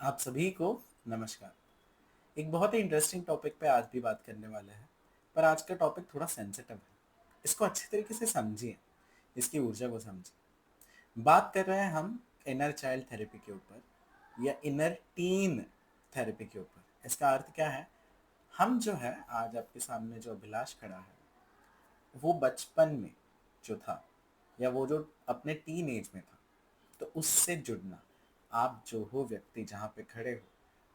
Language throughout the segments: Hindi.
आप सभी को नमस्कार। एक बहुत ही इंटरेस्टिंग टॉपिक पे आज भी बात करने वाले हैं। पर आज का टॉपिक थोड़ा सेंसिटिव है। इसको अच्छे तरीके से समझिए, इसकी ऊर्जा को समझिए। बात कर रहे हैं हम इनर चाइल्ड थेरेपी के ऊपर या इनर टीन थेरेपी के ऊपर। इसका अर्थ क्या है? हम जो है आज आपके सामने जो अभिलाष खड़ा है वो बचपन में जो था या वो जो अपने टीन एज में था, तो उससे जुड़ना। आप जो हो व्यक्ति जहाँ पे खड़े हो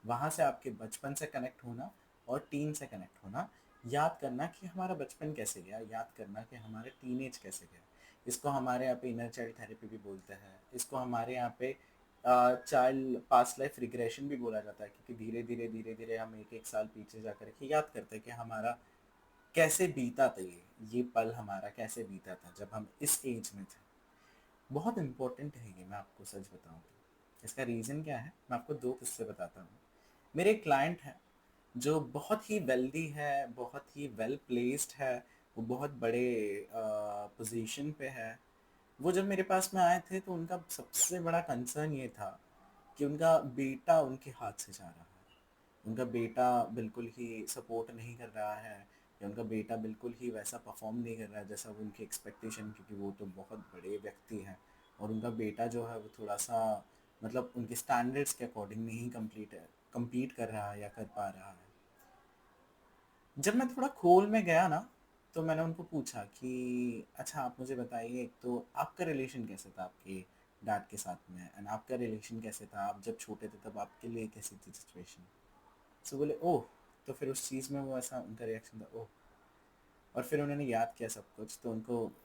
वहाँ से आपके बचपन से कनेक्ट होना और टीन से कनेक्ट होना। याद करना कि हमारा बचपन कैसे गया, याद करना कि हमारा टीनेज कैसे गया। इसको हमारे यहाँ पे इनर चाइल्ड थेरेपी भी बोलते हैं। इसको हमारे यहाँ पे चाइल्ड पास्ट लाइफ रिग्रेशन भी बोला जाता है, क्योंकि धीरे धीरे हम एक एक साल पीछे जा करके याद करते हैं कि हमारा कैसे बीता था, ये पल हमारा कैसे बीता था जब हम इस एज में थे। बहुत इंपॉर्टेंट है ये, मैं आपको सच बताऊं तो। इसका रीज़न क्या है, मैं आपको दो किस्से बताता हूँ। मेरे एक क्लाइंट है जो बहुत ही वेल्दी है, बहुत ही वेल प्लेस्ड है। वो बहुत बड़े पोजीशन पे है। वो जब मेरे पास में आए थे तो उनका सबसे बड़ा कंसर्न ये था कि उनका बेटा उनके हाथ से जा रहा है। उनका बेटा बिल्कुल ही सपोर्ट नहीं कर रहा है, या उनका बेटा बिल्कुल ही वैसा परफॉर्म नहीं कर रहा है जैसा वो उनकी एक्सपेक्टेशन, क्योंकि वो तो बहुत बड़े व्यक्ति हैं। और उनका बेटा जो है वो थोड़ा सा मतलब उनके स्टैंडर्ड्स के अकॉर्डिंग नहीं कंप्लीट कर रहा है या कर पा रहा है। जब मैं थोड़ा खोल में गया ना, तो मैंने उनको पूछा कि अच्छा आप मुझे बताइए, एक तो आपका रिलेशन कैसे था आपके डैड के साथ में, एंड आपका रिलेशन कैसे था आप जब छोटे थे, तब आपके लिए कैसी थी सिचुएशन। सो बोले ओह। तो फिर उस चीज़ में वो ऐसा उनका रिएक्शन था, ओह। और फिर उन्होंने याद किया सब कुछ, तो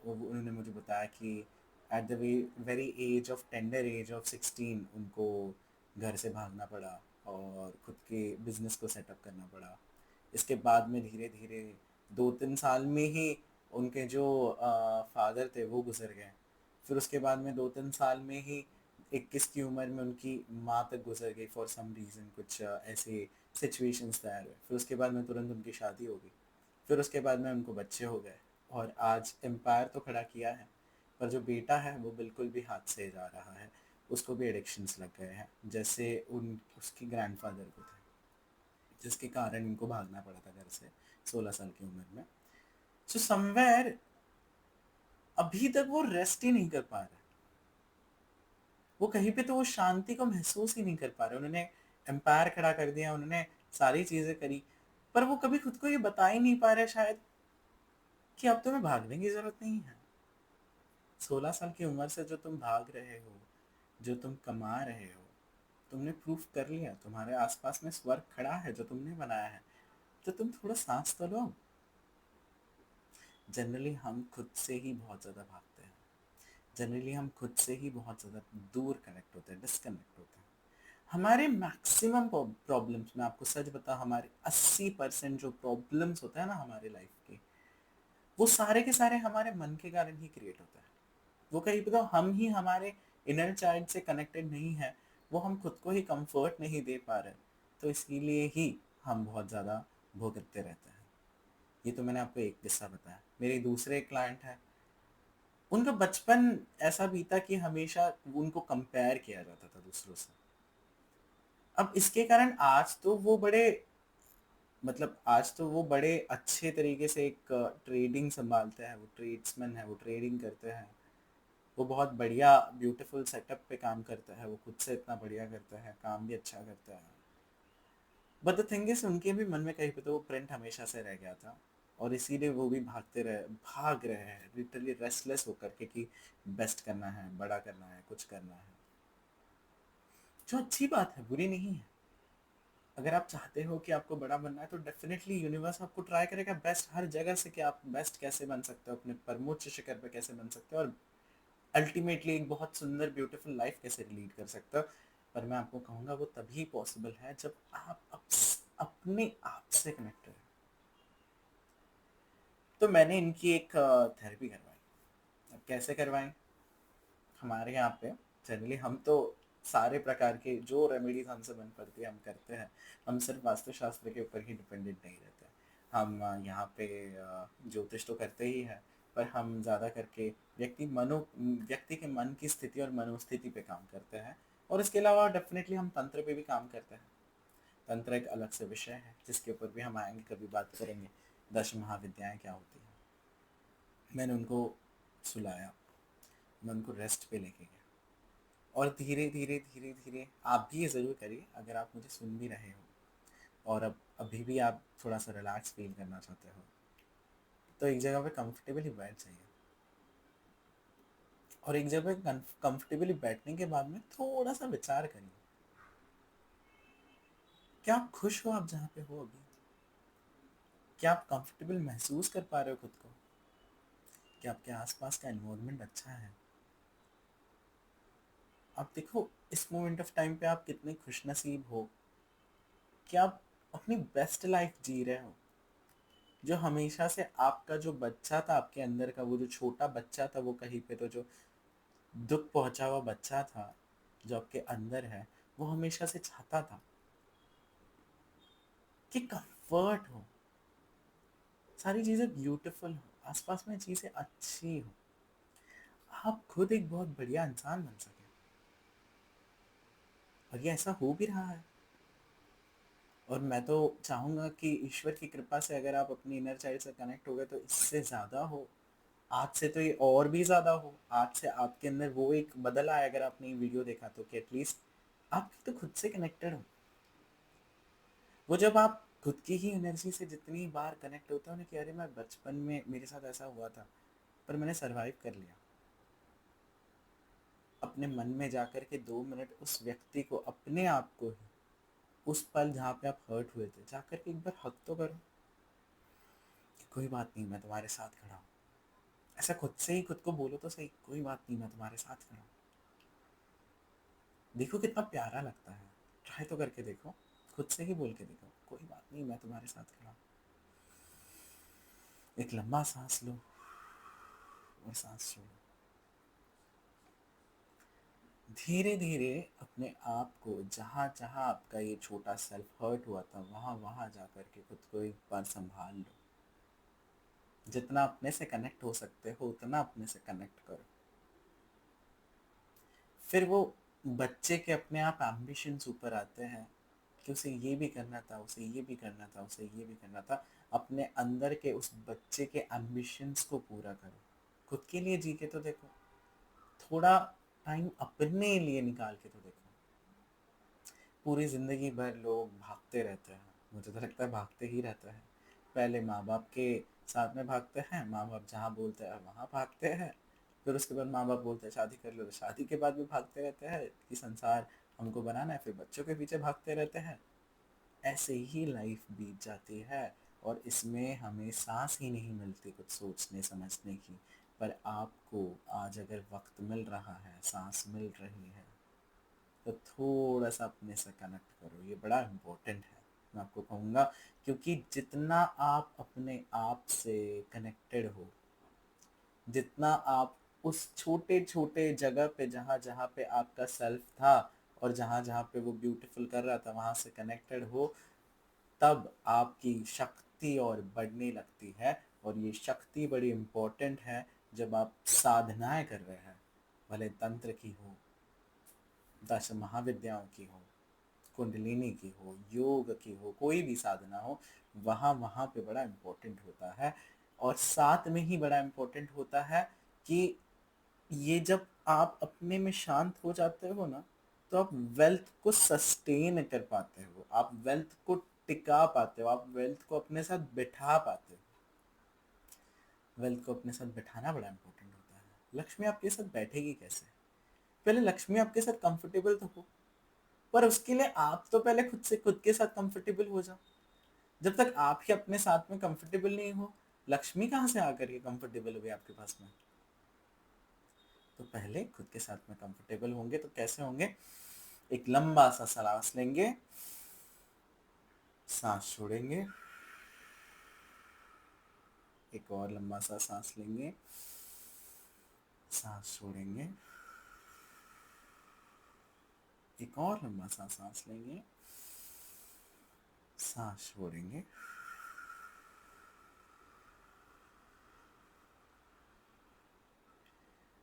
उन्होंने मुझे बताया कि at the very age of tender age of 16 उनको घर से भागना पड़ा और खुद के बिजनेस को सेटअप करना पड़ा। इसके बाद में धीरे धीरे 2-3 साल में ही उनके जो फादर थे वो गुजर गए। फिर उसके बाद में 2-3 साल में ही 21 की उम्र में उनकी माँ तक गुजर गई फॉर सम रीज़न, कुछ ऐसे सिचुएशंस तैयार हुए। फिर उसके बाद में तुरंत उनकी शादी हो गई। फिर उसके बाद में उनको बच्चे हो गए। और आज एम्पायर तो खड़ा किया है, पर जो बेटा है वो बिल्कुल भी हाथ से जा रहा है। उसको भी एडिक्शंस लग गए हैं, जैसे उन उसके ग्रैंडफादर को थे, जिसके कारण इनको भागना पड़ा था घर से 16 साल की उम्र में। सो समवेयर अभी तक वो रेस्ट ही नहीं कर पा रहे। वो कहीं पे तो वो शांति को महसूस ही नहीं कर पा रहे। उन्होंने एम्पायर खड़ा कर दिया, उन्होंने सारी चीजें करी, पर वो कभी खुद को ये बता ही नहीं पा रहे शायद कि अब तुम्हें भागने की जरूरत नहीं है। 16 साल की उम्र से जो तुम भाग रहे हो, जो तुम कमा रहे हो, तुमने प्रूफ कर लिया। तुम्हारे आसपास में स्वर्ग खड़ा है जो तुमने बनाया है। तो तुम थोड़ा सांस तो लो। जनरली हम खुद से ही बहुत ज़्यादा भागते हैं। जनरली हम खुद से ही बहुत ज़्यादा दूर कनेक्ट होते हैं, डिस्कनेक्ट होते हैं। हमारे मैक्सिमम प्रॉब्लम्स, मैं आपको सच बता, हमारे 80% जो प्रॉब्लम्स होते हैं ना हमारे लाइफ के, वो सारे के सारे हमारे मन के कारण ही क्रिएट होते हैं। वो कहीं पे तो हम ही हमारे इनर चाइल्ड से कनेक्टेड नहीं है। वो हम खुद को ही कंफर्ट नहीं दे पा रहे। तो इसीलिए ही हम बहुत ज़्यादा भुगतते रहते हैं। ये तो मैंने आपको एक किस्सा बताया। मेरे दूसरे क्लाइंट हैं, उनका बचपन ऐसा बीता कि हमेशा उनको कंपेयर किया जाता था दूसरों से। अब इसके कारण आज तो वो बड़े मतलब आज तो वो बड़े अच्छे तरीके से एक ट्रेडिंग संभालते हैं। वो ट्रेड्समैन है, वो ट्रेडिंग करते हैं। वो बहुत बढ़िया ब्यूटीफुल सेटअप पे काम करता है। वो खुद से इतना बढ़िया करता है, काम भी अच्छा करता है। बट द थिंग इज, उनके भी मन में कहीं पे तो वो प्रिंट हमेशा से रह गया था। और इसीलिए वो भी भाग रहे हैं लिटरली रेस्टलेस होकर के कि बेस्ट करना है, बड़ा करना है, कुछ करना है। जो अच्छी बात है, बुरी नहीं है। अगर आप चाहते हो कि आपको बड़ा बनना है तो डेफिनेटली यूनिवर्स आपको ट्राई करेगा बेस्ट हर जगह से, कि आप बेस्ट कैसे बन सकते हो, अपने परमोच्च शिखर पे कैसे बन सकते हो, और अल्टीमेटली एक बहुत सुंदर ब्यूटीफुल लाइफ कैसे लीड कर सकते हो। पर मैं आपको कहूँगा वो तभी पॉसिबल है जब आप अपने आप से कनेक्ट रहे। तो मैंने इनकी एक थेरेपी करवाई। अब कैसे करवाई? हमारे यहाँ पे जनरली हम तो सारे प्रकार के जो रेमेडीज हमसे बन पड़ती है हम करते हैं। हम सिर्फ वास्तुशास्त्र के ऊपर ही डिपेंडेंट नहीं रहते। हम यहाँ पे ज्योतिष तो करते ही हैं, पर हम ज़्यादा करके व्यक्ति के मन की स्थिति और मनोस्थिति पे काम करते हैं। और इसके अलावा डेफिनेटली हम तंत्र पे भी काम करते हैं। तंत्र एक अलग से विषय है जिसके ऊपर भी हम आएंगे, कभी बात करेंगे। 10 महाविद्याएं क्या होती हैं। मैंने उनको सुलाया, मैं उनको रेस्ट पे लेके गया, और धीरे धीरे धीरे धीरे आप भी ये ज़रूर करिए अगर आप मुझे सुन भी रहे हो और अब अभी भी आप थोड़ा सा रिलैक्स फील करना चाहते हो, तो एक जगह पे कंफर्टेबली बैठ जाइए, और एक जगह पे कंफर्टेबली बैठने के बाद में थोड़ा सा विचार करिए, क्या आप खुश हो आप जहाँ पे हो अभी? क्या आप कंफर्टेबल महसूस कर पा रहे हो खुद को? क्या आपके आसपास का एनवायरनमेंट अच्छा है? आप देखो इस मोमेंट ऑफ टाइम पे आप कितने खुश नसीब हो कि आप अपनी बेस्ट लाइफ जी रहे हो। जो हमेशा से आपका जो बच्चा था आपके अंदर का, वो जो छोटा बच्चा था, वो कहीं पे तो जो दुख पहुंचा हुआ बच्चा था जो आपके अंदर है, वो हमेशा से चाहता था कि कंफर्ट हो, सारी चीजें ब्यूटीफुल हो, आसपास में चीजें अच्छी हो, आप खुद एक बहुत बढ़िया इंसान बन सके। और ये ऐसा हो भी रहा है। और मैं तो चाहूंगा कि ईश्वर की कृपा से अगर आप अपनी इनर चाइल्ड से कनेक्ट हो गए तो इससे ज़्यादा हो, आज से तो ये और भी ज़्यादा हो, आज से आपके अंदर वो एक बदल आए अगर आपने ये वीडियो देखा तो, कि एटलीस्ट आप तो खुद से कनेक्टेड हो। वो जब आप खुद की ही एनर्जी से जितनी बार कनेक्ट होता हो ना कि अरे मैं बचपन में मेरे साथ ऐसा हुआ था पर मैंने सरवाइव कर लिया, अपने मन में जाकर के 2 मिनट उस व्यक्ति को, अपने आप को ही, उस पल जहाँ पे आप हर्ट हुए थे जाकर के एक बार हक तो करो कि कोई बात नहीं मैं तुम्हारे साथ खड़ा हूँ। ऐसा खुद से ही खुद को बोलो तो सही, कोई बात नहीं मैं तुम्हारे साथ खड़ा हूँ। देखो कितना प्यारा लगता है, ट्राई तो करके देखो, खुद से ही बोल के देखो कोई बात नहीं मैं तुम्हारे साथ खड़ा हूँ। एक लंबा सांस लो और सांस छोड़ो। धीरे धीरे अपने आप को जहाँ जहाँ आपका ये छोटा सेल्फ हर्ट हुआ था वहाँ वहाँ जा कर के खुद को एक बार संभाल लो। जितना अपने से कनेक्ट हो सकते हो उतना अपने से कनेक्ट करो। फिर वो बच्चे के अपने आप एम्बिशंस ऊपर आते हैं कि उसे ये भी करना था, उसे ये भी करना था, उसे ये भी करना था। अपने अंदर के उस बच्चे के एम्बिशंस को पूरा करो, खुद के लिए जी के तो देखो, थोड़ा टाइम अपने लिए निकाल के तो देखो। पूरी ज़िंदगी भर लोग भागते रहते हैं, मुझे तो लगता है भागते ही रहते हैं। पहले माँ बाप के साथ में भागते हैं, माँ बाप जहाँ बोलते हैं वहाँ भागते हैं, फिर उसके बाद माँ बाप बोलते हैं शादी कर लो, तो शादी के बाद भी भागते रहते हैं कि संसार हमको बनाना है, फिर बच्चों के पीछे भागते रहते हैं। ऐसे ही लाइफ बीत जाती है और इसमें हमें सांस ही नहीं मिलती कुछ सोचने समझने की। पर आपको आज अगर वक्त मिल रहा है, सांस मिल रही है, तो थोड़ा सा अपने से कनेक्ट करो, ये बड़ा इम्पोर्टेंट है मैं आपको कहूँगा। क्योंकि जितना आप अपने आप से कनेक्टेड हो, जितना आप उस छोटे छोटे जगह पे जहाँ जहाँ पे आपका सेल्फ था और जहाँ जहाँ पे वो ब्यूटीफुल कर रहा था वहाँ से कनेक्टेड हो, तब आपकी शक्ति और बढ़ने लगती है। और ये शक्ति बड़ी इम्पोर्टेंट है जब आप साधनाएं कर रहे हैं, भले तंत्र की हो, 10 महाविद्याओं की हो, कुंडलिनी की हो, योग की हो, कोई भी साधना हो, वहाँ वहाँ पे बड़ा इम्पोर्टेंट होता है। और साथ में ही बड़ा इम्पोर्टेंट होता है कि ये जब आप अपने में शांत हो जाते हो ना, तो आप वेल्थ को सस्टेन कर पाते हो, आप वेल्थ को टिका पाते हो, आप वेल्थ को अपने साथ बिठा पाते हो। वेल्थ को अपने साथ बिठाना बड़ा इंपॉर्टेंट होता है। लक्ष्मी आपके साथ बैठेगी कैसे? पहले लक्ष्मी आपके साथ कंफर्टेबल तो हो, पर उसके लिए आप तो पहले खुद से खुद के साथ कंफर्टेबल हो जाओ। जब तक आप ही अपने साथ में कंफर्टेबल नहीं हो, लक्ष्मी कहाँ से आकर के कंफर्टेबल हुई आपके पास में? तो पहले खुद के साथ में कंफर्टेबल होंगे तो कैसे होंगे? एक लंबा सा सांस लेंगे, सांस छोड़ेंगे, एक और लंबा सा सांस लेंगे, सांस छोड़ेंगे, एक और लंबा सा सांस लेंगे, सांस छोड़ेंगे,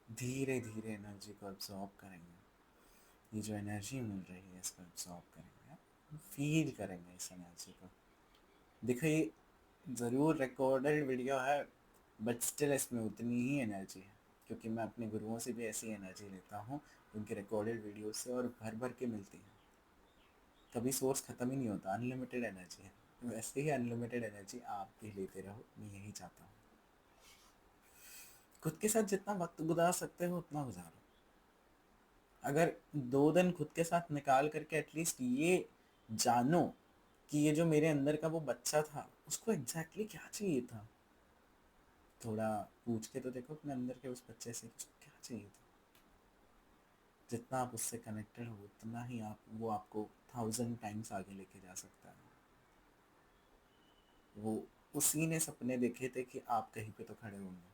धीरे धीरे एनर्जी को अब्सॉर्ब करेंगे। ये जो एनर्जी मिल रही है इसको एब्जॉर्ब करेंगे, फील करेंगे इस एनर्जी को। देखो ये ज़रूर रिकॉर्डेड वीडियो है, बट स्टिल इसमें उतनी ही एनर्जी है, क्योंकि मैं अपने गुरुओं से भी ऐसी एनर्जी लेता हूँ उनके रिकॉर्डेड वीडियो से, और भर भर के मिलती है। कभी सोर्स ख़त्म ही नहीं होता, अनलिमिटेड एनर्जी है। वैसे ही अनलिमिटेड एनर्जी आप भी लेते रहो, मैं यही चाहता हूँ। खुद के साथ जितना वक्त गुजार सकते हो उतना गुजारो। अगर 2 दिन खुद के साथ निकाल करके एटलीस्ट ये जानो कि ये जो मेरे अंदर का वो बच्चा था उसको एग्जैक्टली क्या चाहिए था, थोड़ा पूछ के तो देखो अपने अंदर के उस बच्चे से उसको क्या चाहिए था। जितना आप उससे कनेक्टेड हो उतना ही आप वो आपको 1000 टाइम्स आगे लेके जा सकता है। वो उसी ने सपने देखे थे कि आप कहीं पे तो खड़े होंगे।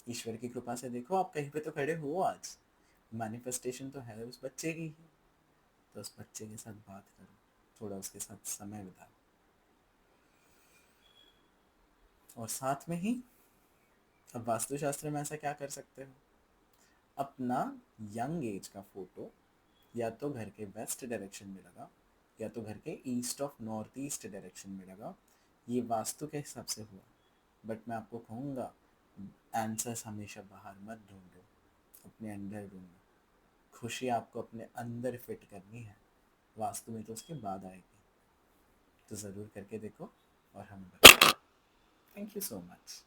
ईश्वर की कृपा से देखो आप कहीं पे तो खड़े हो आज। मैनिफेस्टेशन तो है उस बच्चे की ही। तो उस बच्चे के साथ बात करो, थोड़ा उसके साथ समय बिताओ, और साथ में ही अब वास्तुशास्त्र में ऐसा क्या कर सकते हो, अपना यंग एज का फोटो या तो घर के वेस्ट डायरेक्शन में लगा, या तो घर के east of north east direction में लगा। ये वास्तु के हिसाब से हुआ, बट मैं आपको कहूँगा आंसर्स हमेशा बाहर मत ढूंढो, अपने अंदर ढूंढो। खुशी आपको अपने अंदर फिट करनी है, वास्तु में तो उसके बाद आएगी। तो ज़रूर करके देखो और हमें बताओ। Thank you so much.